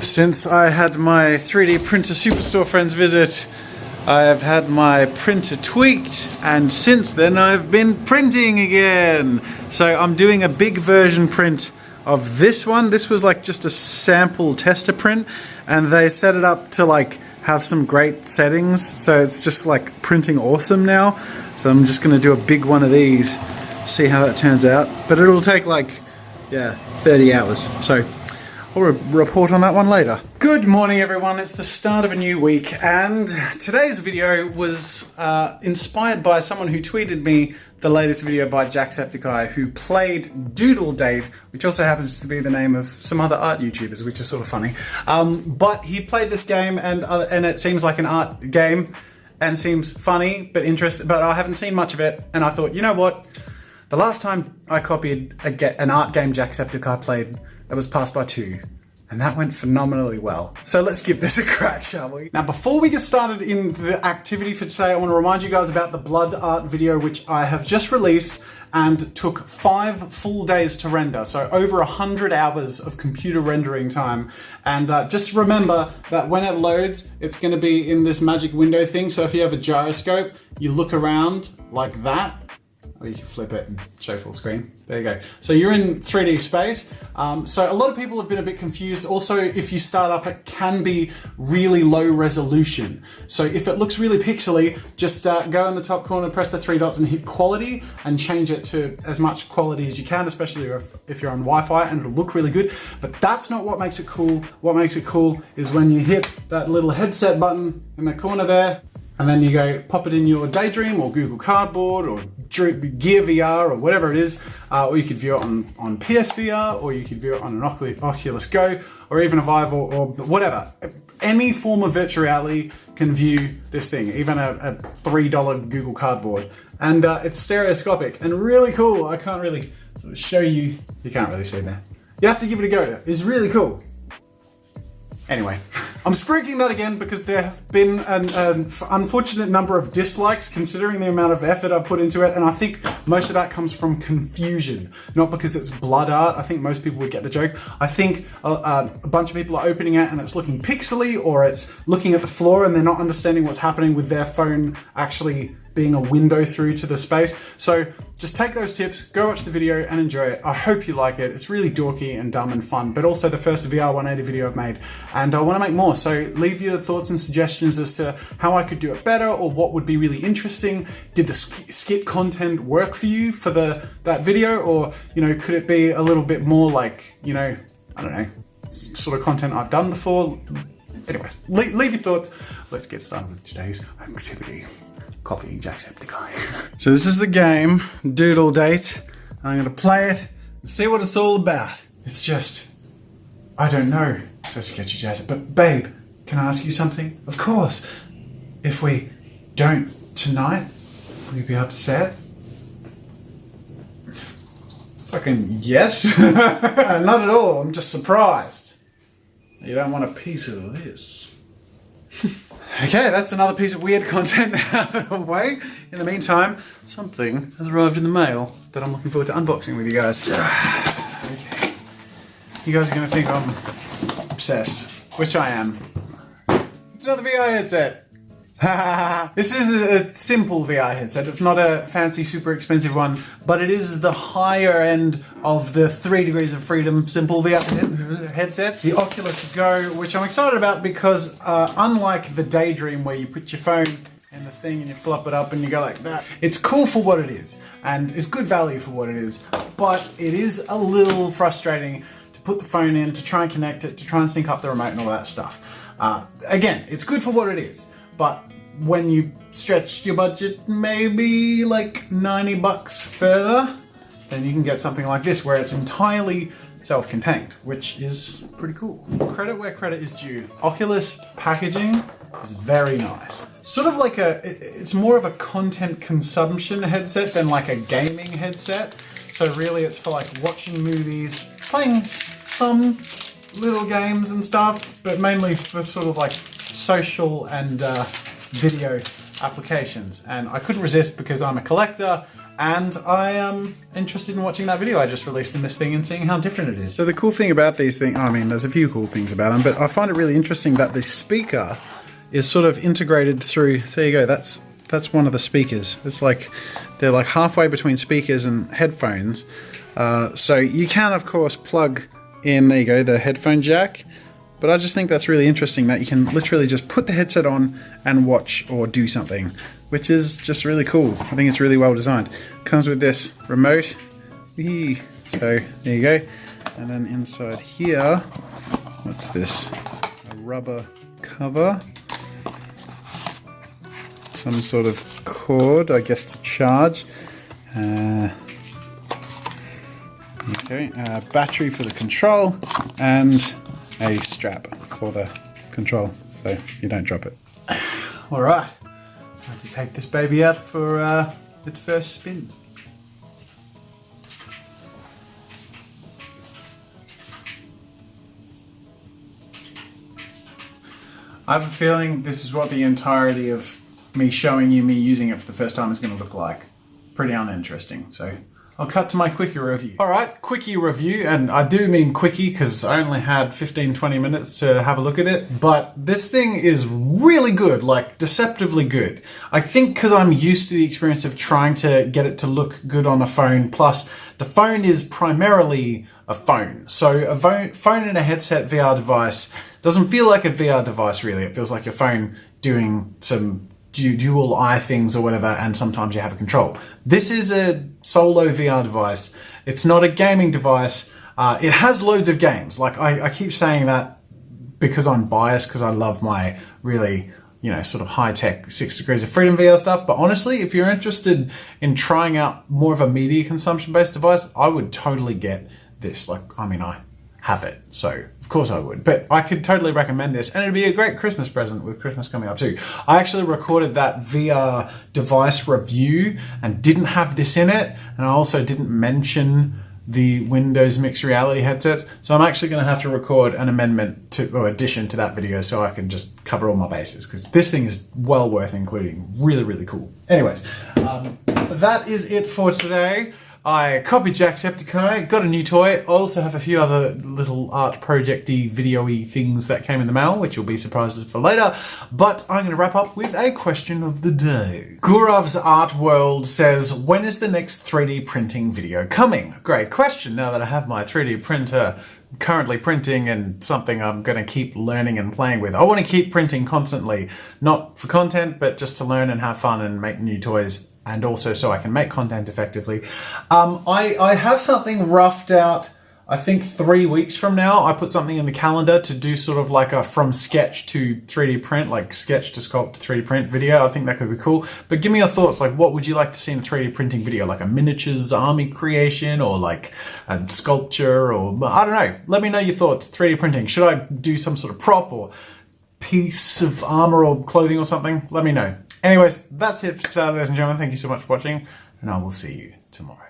Since I had my 3D printer superstore friends visit, I have had my printer tweaked, and since then I've been printing again. So I'm doing a big version print of this one. This was like just a sample tester print, and they set it up to like have some great settings. So it's just like printing awesome now. So I'm just gonna do a big one of these, see how that turns out. But it'll take like, yeah, 30 hours. So I'll report on that one later. Good morning everyone, it's the start of a new week, and today's video was inspired by someone who tweeted me the latest video by JackSepticEye, who played Doodle Date, which also happens to be the name of some other art YouTubers, which is sort of funny. But he played this game, and it seems like an art game, and seems funny, but interesting, but I haven't seen much of it, and I thought, you know what? The last time I copied an art game JackSepticEye played, that was Passed by 2, and that went phenomenally well. So let's give this a crack, shall we? Now, before we get started in the activity for today, I want to remind you guys about the blood art video, which I have just released and took 5 full days to render. So over 100 hours of computer rendering time. And just remember that when it loads, it's going to be in this magic window thing. So if you have a gyroscope, you look around like that. Or you can flip it and show full screen. There you go. So you're in 3D space. So a lot of people have been a bit confused. Also, if you start up, it can be really low resolution. So if it looks really pixely, just go in the top corner, press the 3 dots and hit quality and change it to as much quality as you can, especially if you're on Wi-Fi, and it'll look really good. But that's not what makes it cool. What makes it cool is when you hit that little headset button in the corner there, and then you go pop it in your Daydream or Google Cardboard or Gear VR or whatever it is, or you could view it on PSVR, or you could view it on an Oculus Go, or even a Vive or whatever. Any form of virtual reality can view this thing, even a $3 Google Cardboard. And it's stereoscopic and really cool. I can't really sort of show you. You can't really see that. You have to give it a go. It's really cool. Anyway, I'm spruiking that again because there have been an unfortunate number of dislikes considering the amount of effort I've put into it, and I think most of that comes from confusion, not because it's blood art. I think most people would get the joke. I think a bunch of people are opening it and it's looking pixely, or it's looking at the floor and they're not understanding what's happening with their phone actually being a window through to the space. So just take those tips, go watch the video and enjoy it. I hope you like it. It's really dorky and dumb and fun, but also the first VR 180 video I've made, and I want to make more. So leave your thoughts and suggestions as to how I could do it better, or what would be really interesting. Did the skit content work for you for that video? Or, you know, could it be a little bit more like, you know, I don't know, sort of content I've done before? Anyway, leave your thoughts. Let's get started with today's activity. Copying JackSepticEye. So this is the game, Doodle Date. I'm gonna play it and see what it's all about. It's just, I don't know. So sketchy, Jazza. But babe, can I ask you something? Of course. If we don't tonight, will you be upset? Fucking yes. Not at all, I'm just surprised. You don't want a piece of this. Okay, that's another piece of weird content out of the way. In the meantime, something has arrived in the mail that I'm looking forward to unboxing with you guys. Okay. You guys are going to think I'm obsessed, which I am. It's another VR headset. This is a simple VR headset. It's not a fancy, super expensive one, but it is the higher end of the 3 degrees of freedom simple VR headset. The Oculus Go, which I'm excited about because unlike the Daydream where you put your phone in the thing and you flop it up and you go like that, it's cool for what it is and it's good value for what it is, but it is a little frustrating to put the phone in, to try and connect it, to try and sync up the remote and all that stuff. Again, it's good for what it is, but when you stretch your budget maybe like 90 bucks further, then you can get something like this where it's entirely self-contained, which is pretty cool. Credit where credit is due. Oculus packaging is very nice. Sort of like it's more of a content consumption headset than like a gaming headset. So really it's for like watching movies, playing some little games and stuff, but mainly for sort of like social and video applications. And I couldn't resist because I'm a collector and I am interested in watching that video I just released in this thing and seeing how different it is. So the cool thing about these things, I mean, there's a few cool things about them, but I find it really interesting that the speaker is sort of integrated through. There you go. That's one of the speakers. It's like they're like halfway between speakers and headphones. So you can, of course, plug in, there you go, the headphone jack. But I just think that's really interesting that you can literally just put the headset on and watch or do something, which is just really cool. I think it's really well designed. Comes with this remote. Whee! So there you go. And then inside here, what's this? A rubber cover. Some sort of cord, I guess, to charge. Okay, battery for the control, and a strap for the control, so you don't drop it. Alright, time to take this baby out for its first spin. I have a feeling this is what the entirety of me showing you me using it for the first time is going to look like. Pretty uninteresting, so I'll cut to my quickie review. Alright, quickie review, and I do mean quickie because I only had 15-20 minutes to have a look at it, but this thing is really good, like deceptively good. I think because I'm used to the experience of trying to get it to look good on a phone, plus the phone is primarily a phone. So a phone and a headset VR device doesn't feel like a VR device really. It feels like your phone doing some dual eye things or whatever, and sometimes you have a control. This is a solo VR device. It's not a gaming device. It has loads of games. Like I keep saying that because I'm biased, because I love my really, you know, sort of high-tech 6 Degrees of Freedom VR stuff. But honestly, if you're interested in trying out more of a media consumption-based device, I would totally get this. Like, I mean, I have it, so of course I would, but I could totally recommend this, and it'd be a great Christmas present with Christmas coming up too. I actually recorded that VR device review and didn't have this in it, and I also didn't mention the Windows mixed reality headsets, so I'm actually going to have to record an amendment to, or addition to that video, so I can just cover all my bases, because this thing is well worth including. Really, really cool. Anyways, that is it for today. I copied JackSepticEye, got a new toy. I also have a few other little art project-y, video-y things that came in the mail, which you'll be surprises for later. But I'm going to wrap up with a question of the day. Gurav's Art World says, when is the next 3D printing video coming? Great question, now that I have my 3D printer currently printing and something I'm going to keep learning and playing with. I want to keep printing constantly, not for content, but just to learn and have fun and make new toys, and also so I can make content effectively. I have something roughed out, I think 3 weeks from now. I put something in the calendar to do sort of like a from sketch to 3D print, like sketch to sculpt to 3D print video. I think that could be cool. But give me your thoughts, like what would you like to see in a 3D printing video? Like a miniatures army creation, or like a sculpture, or I don't know. Let me know your thoughts. 3D printing. Should I do some sort of prop or piece of armor or clothing or something? Let me know. Anyways, that's it for today, ladies and gentlemen. Thank you so much for watching, and I will see you tomorrow.